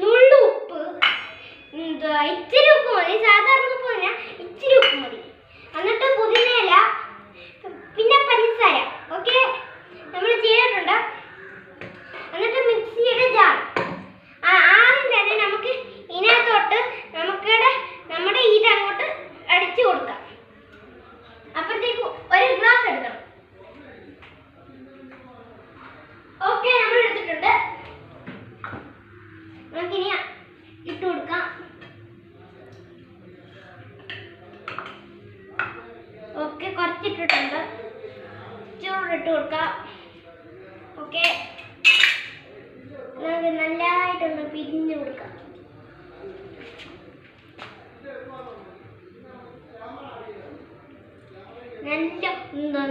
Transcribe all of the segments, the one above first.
നുള്ളു ഉപ്പ്, ഇച്ചിരി ഉപ്പ് മതി, സാധാരണ ഉപ്പ് പറഞ്ഞാൽ ഇച്ചിരി ഉപ്പ് മതി. എന്നിട്ട് പുതിനയില, പിന്നെ പഞ്ചസാര. ഓക്കെ, നമ്മൾ ചെയ്തിട്ടുണ്ട്. എന്നിട്ട് മിക്സിയുടെ ജാർ ആദ്യം തന്നെ നമുക്ക് ഇതിനകത്തോട്ട് നമ്മുടെ ഇതങ്ങോട്ട് അടിച്ചു കൊടുക്കാം. അപ്പോഴത്തേക്ക് ഒരു ഗ്ലാസ് എടുക്കണം. ഓക്കെ, നമ്മൾ എടുത്തിട്ടുണ്ട്. നമുക്കിനി ഇട്ട് കൊടുക്കാം. ഓക്കെ, കുറച്ചിട്ടിട്ടുണ്ട്. ചൂടിട്ട് കൊടുക്കാം. ഓക്കെ, നമുക്ക് നല്ലതായിട്ടൊന്ന് പിരിഞ്ഞു കൊടുക്കാം.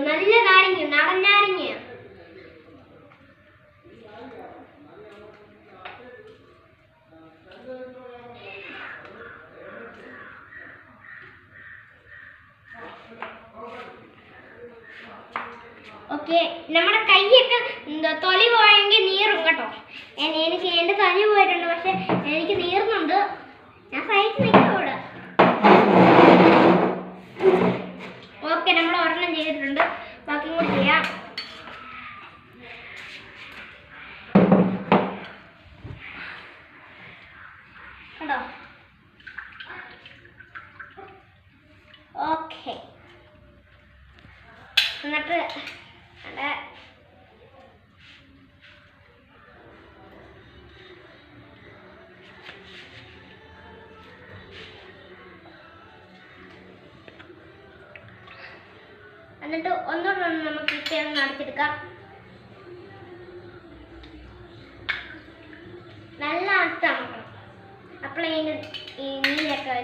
നല്ല നാരങ്ങ, നടൻ നാരങ്ങ. ഓക്കെ, നമ്മുടെ കൈയൊക്കെ തൊലി പോയെങ്കിൽ നീറും കേട്ടോ. എനിക്ക് എൻ്റെ തൊലി പോയിട്ടുണ്ട്, പക്ഷെ എനിക്ക് നീറുന്നുണ്ട്. ഞാൻ സഹിച്ച് നിൽക്കാം ഇവിടെ. ഓക്കെ, നമ്മൾ ഒരെണ്ണം ചെയ്തിട്ടുണ്ട്. ബാക്കിയും കൂടി ചെയ്യാം. കണ്ടോ? ഓക്കെ, എന്നിട്ട് ഒന്നുകൂടെ നമുക്ക് ഇട്ടൊന്ന് അടച്ചെടുക്കാം. നല്ല അടച്ചമക്കണം. അപ്പോഴേ ഈ നീരൊക്കെ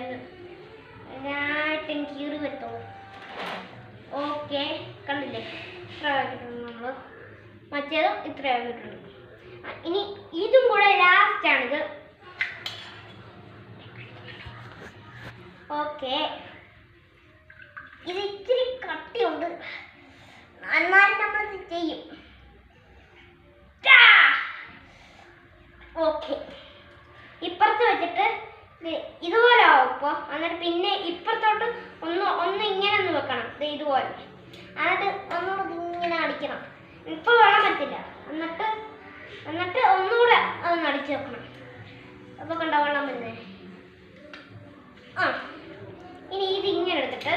നന്നായിട്ട് കീറി വരുത്തുള്ളൂ. ഓക്കെ, കണ്ടില്ലേ? ഇത്ര ആക്കിയിട്ടുണ്ട് നമ്മൾ. മറ്റേതും ഇത്ര ആക്കിയിട്ടുണ്ട്. ഇനി ഇതും കൂടെ ലാസ്റ്റാണിത്. ഓക്കെ, ഇത് ഇച്ചിരി കട്ടിയുണ്ട്, എന്നാലും നമ്മൾ ചെയ്യും. ഓക്കെ, ഇപ്പുറത്ത് വെച്ചിട്ട് ഇതുപോലെ ആവും ഇപ്പോൾ. എന്നിട്ട് പിന്നെ ഇപ്പുറത്തോട്ട് ഒന്ന് ഇങ്ങനെ ഒന്ന് വെക്കണം, ഇതുപോലെ. എന്നിട്ട് ഒന്നുകൂടെ ഇങ്ങനെ അടിക്കണം. ഇപ്പോൾ വെള്ളം പറ്റില്ല. എന്നിട്ട് ഒന്നുകൂടെ അതൊന്ന് അടിച്ച് വെക്കണം. അപ്പോൾ കണ്ടോ വെള്ളം വരുന്നേ. ഇനി ഇതിങ്ങനെ എടുത്തിട്ട്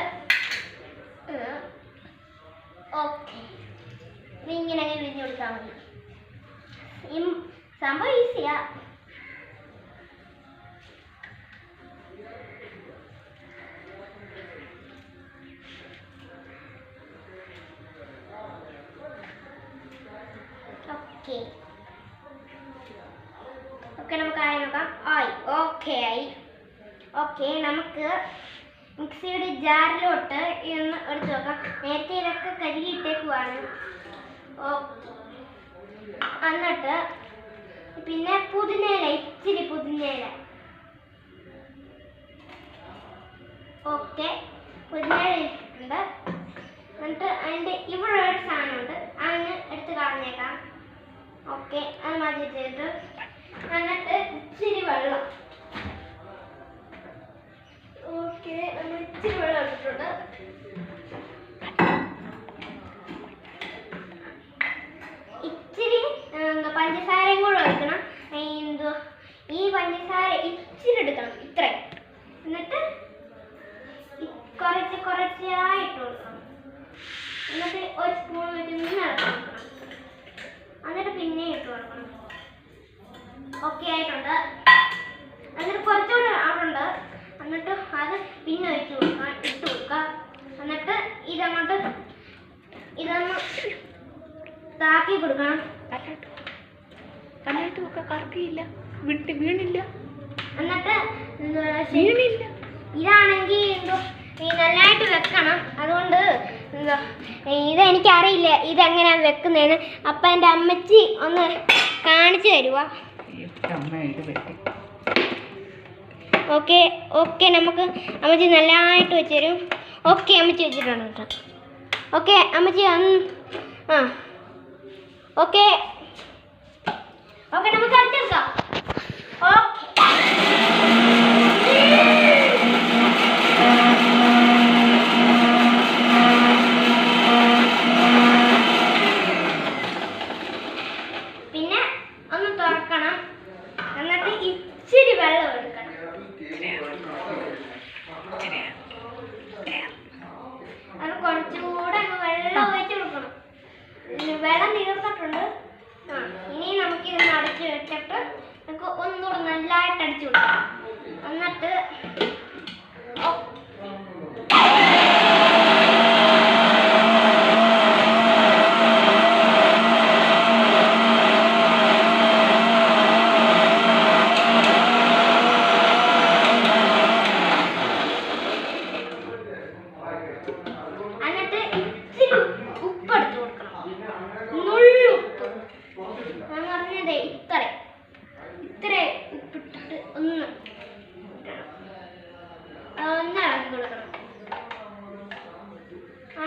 ഓക്കെ, ഇങ്ങനെ വിരിഞ്ഞു കൊടുത്താൽ മതി. സംഭവം ഈസിയാ. ഓക്കെ, നമുക്ക് ആയി നോക്കാം. ഓക്കെ ആയി. ഓക്കെ, നമുക്ക് മിക്സിയുടെ ജാറിലോട്ട് ഇന്ന് എടുത്ത് നോക്കാം. നേരത്തെ ഇതൊക്കെ കഴുകിയിട്ടേക്കുവാണ്. എന്നിട്ട് പിന്നെ പുതിനയില, ഇച്ചിരി പുതിനയില. ഓക്കെ, പുതിനയില ഇട്ടിട്ടുണ്ട്. എന്നിട്ട് അതിൻ്റെ ഇവിടെ ഒരു സാധനമുണ്ട്, അതിന് എടുത്ത് കളഞ്ഞേക്കാം. ഓക്കെ, അത് മാറ്റി ചെയ്തിട്ട് എന്നിട്ട് ഇച്ചിരി വെള്ളം. ഓക്കെ, നമ്മൾ ഇച്ചിരി വെള്ളം ഇട്ടിട്ടുണ്ട്. ഇച്ചിരി പഞ്ചസാരയും കൂടെ ഒഴിക്കണം. ഈ പഞ്ചസാര ഇച്ചിരി എടുക്കണം, ഇത്രയും. എന്നിട്ട് കുറച്ചായിട്ട് കൊടുക്കണം. എന്നിട്ട് ഒരു സ്പൂൺ വെച്ച് ഇളക്കി കൊടുക്കണം. എന്നിട്ട് പിന്നെ ഇട്ട് കൊടുക്കണം. ഓക്കെ ആയിട്ടുണ്ട്. എന്നിട്ട് കുറച്ചുകൂടെ ആവുന്നുണ്ട്. എന്നിട്ട് അത് പിന്നെ ഒഴിച്ച് കൊടുക്കാം, ഇട്ട് കൊടുക്കുക. എന്നിട്ട് ഇതൊന്ന് താക്കി കൊടുക്കണം. കറക്കിയില്ല, വിട്ട് വീണില്ല. എന്നിട്ട് ഇതാണെങ്കിൽ നല്ലതായിട്ട് വെക്കണം. അതുകൊണ്ട് ഇതെനിക്കറിയില്ല ഇതെങ്ങനെയാണ് വെക്കുന്നതെന്ന്. അപ്പം എൻ്റെ അമ്മച്ചി ഒന്ന് കാണിച്ചു തരുവാ. ഓക്കെ ഓക്കെ, നമുക്ക് അമ്മച്ചി നല്ലതായിട്ട് വെച്ച് തരും. ഓക്കെ, അമ്മച്ചി വെച്ചിട്ടുണ്ട് കേട്ടോ. ഓക്കെ അമ്മച്ചി, ഓക്കെ ഓക്കെ, നമുക്ക് അടുത്തെടുക്കാം. അടിച്ചു കൊടുക്കണം. എന്നിട്ട് ഇച്ചിരി ഉപ്പ് എടുത്ത് കൊടുക്കണം. നുള്ളുപ്പ് എന്ന് പറഞ്ഞതേ ഇത്ര ഉപ്പിട്ടിട്ട് ഒന്ന് ഇളക്കി കൊടുക്കണം.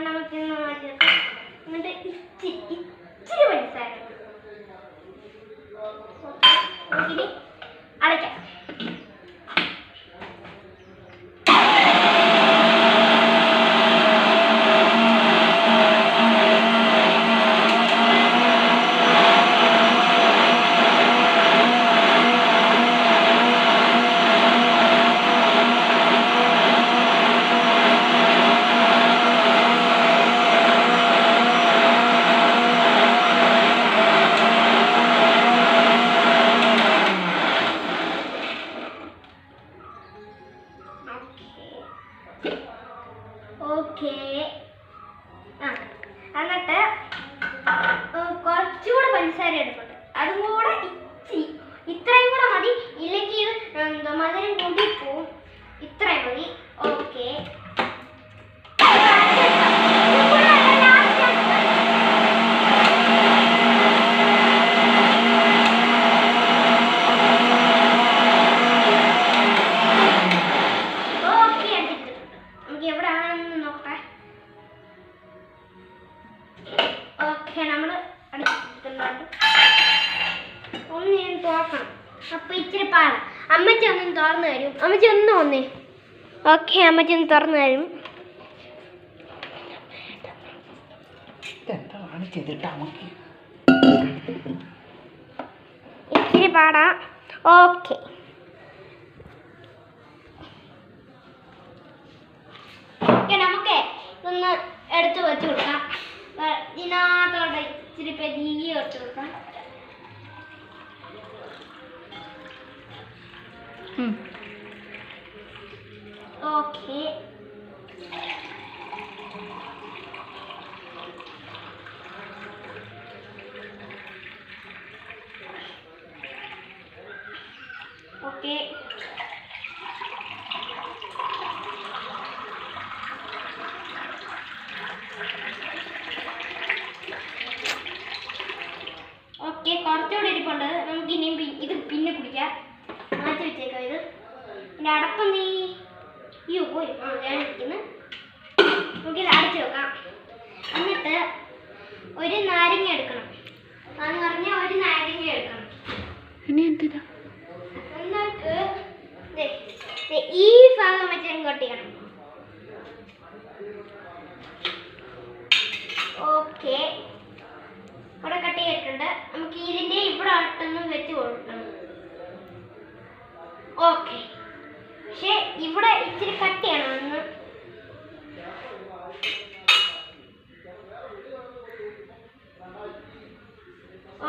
നമുക്കിന്ന് മാറ്റി വെക്കാം. എന്നിട്ട് ഇച്ചിരി പഞ്ചസാര നമുക്കിനി അടയ്ക്കാം. ഓക്കെ. എന്നിട്ട് കുറച്ചുകൂടെ പഞ്ചസാര എടുക്കട്ടെ. അതും കൂടെ ഇത്രയും കൂടെ മതി. ഇല്ലെങ്കിൽ ഇത് മധുരം കൂടി പോവും. ഇത്രയും മതി. ഓക്കെ. നമ്മൾ അടിച്ചിട്ടുണ്ട്. ഒന്ന് ഞാൻ തുറക്കണം. അപ്പം ഇച്ചിരി പാടാം. അമ്മച്ചി ഒന്നും തുറന്നു തരും. അമ്മച്ചി ഒന്ന് വന്നേ. ഓക്കെ, അമ്മച്ചി ഒന്ന് തുറന്നു തരും. ഇച്ചിരി പാടാം. ഓക്കെ. നമുക്ക് ഇതൊന്ന് എടുത്ത് വെച്ച് കൊടുക്കാം. ഇതിനകത്തോടെ ഇച്ചിരി പെരിയ വെച്ച് കൊടുക്കാം. ഓക്കെ. ഓക്കെ. ഓക്കെ, കുറച്ചുകൂടി ഇരിപ്പുണ്ട്. നമുക്ക് ഇനിയും ഇത് പിന്നെ കുടിക്കാം. മാറ്റി വെച്ചേക്കാം. ഇത് എൻ്റെ അടപ്പം നീ പോയി ഞാൻ ഇരിക്കുന്നു. നമുക്കിത് അടച്ചു വെക്കാം. എന്നിട്ട് ഒരു നാരങ്ങ എടുക്കണം. അതെന്ന് പറഞ്ഞാൽ ഒരു നാരങ്ങ എടുക്കണം. എന്നിട്ട് ഈ ഭാഗം വെച്ച് കൊട്ടിക്കണം. ഓക്കെ, ഇവിടെ കട്ട് ചെയ്തിട്ടുണ്ട്. നമുക്ക് ഇതിൻ്റെ ഇവിടെ അടുത്തൊന്ന് വെച്ച് കൊടുക്കണം. ഓക്കെ, പക്ഷേ ഇവിടെ ഇച്ചിരി കട്ട് ചെയ്യണം. ഒന്ന്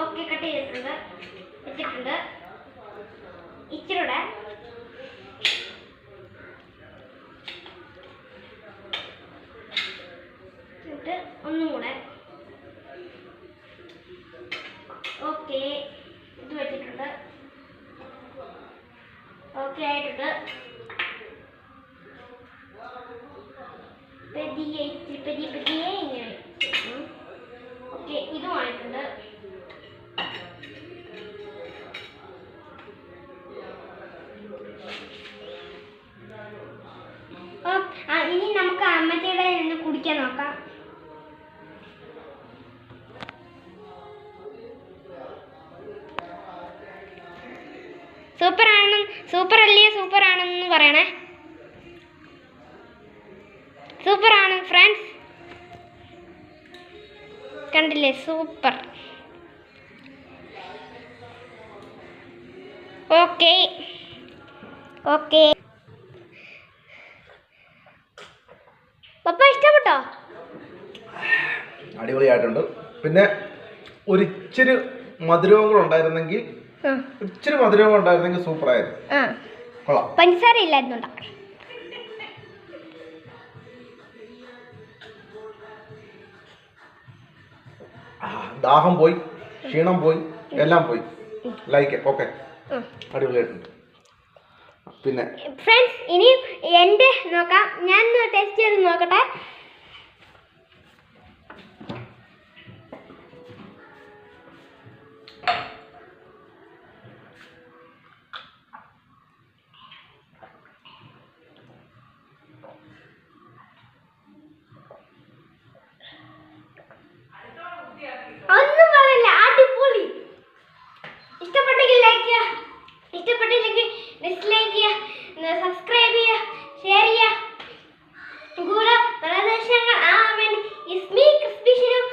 ഓക്കെ, കട്ട് ചെയ്തിട്ടുണ്ട്, വെച്ചിട്ടുണ്ട്. ഇച്ചിരി കൂടെ എന്നിട്ട് ഒന്നും കൂടെ. ഓക്കെ, ഇത് വെച്ചിട്ടുണ്ട്. ഓക്കെ ആയിട്ടുണ്ട്. പെതിയെ ഇങ്ങനെ. ഓക്കെ, ഇതുമായിട്ടുണ്ട്. ഇനി നമുക്ക് അമ്മച്ചിയുടെ നിന്ന് കുടിക്കാൻ നോക്കാം. സൂപ്പർ ആണെന്ന് പറയണേ. സൂപ്പറാണ് ഫ്രണ്ട്സ്, കണ്ടില്ലേ? സൂപ്പർ. ഓക്കെ ഓക്കെ, പപ്പ ഇഷ്ടപ്പെട്ടോ? അടിപൊളിയായിട്ടുണ്ട്. പിന്നെ ഒരിച്ചിരി മധുരവും കൂടെ ഉണ്ടായിരുന്നെങ്കിൽ ഇച്ചിരി മധുരം ഉണ്ടായിരുന്നെങ്കിൽ സൂപ്പർ ആയിരുന്നു. കൊള്ളാം. പഞ്ചസാര ഇല്ലായിരുന്നുണ്ടോ? ദാഹം പോയി, ക്ഷീണം പോയി, എല്ലാം പോയി. ലൈക്ക് ഓക്കെ, അടിപൊളിയായിട്ടുണ്ട്. പിന്നെ ഫ്രണ്ട്സ് ഇനി എൻ്റെ നോക്കാം, ഞാൻ ടേസ്റ്റ് ചെയ്ത് നോക്കട്ടെ. ഒന്നും പറയില്ല, അടിപൊളി. ഇഷ്ടപ്പെട്ടെങ്കിൽ ലൈക്ക് ചെയ്യുക, ഇഷ്ടപ്പെട്ടില്ലെങ്കിൽ ഡിസ്ലൈക്ക് ചെയ്യുക, സബ്സ്ക്രൈബ് ചെയ്യുക, ഷെയർ ചെയ്യുക. കൂടെ പ്രദേശങ്ങൾ ആ വേണ്ടി ഇസ്മി ക്രിസ്പിഷനും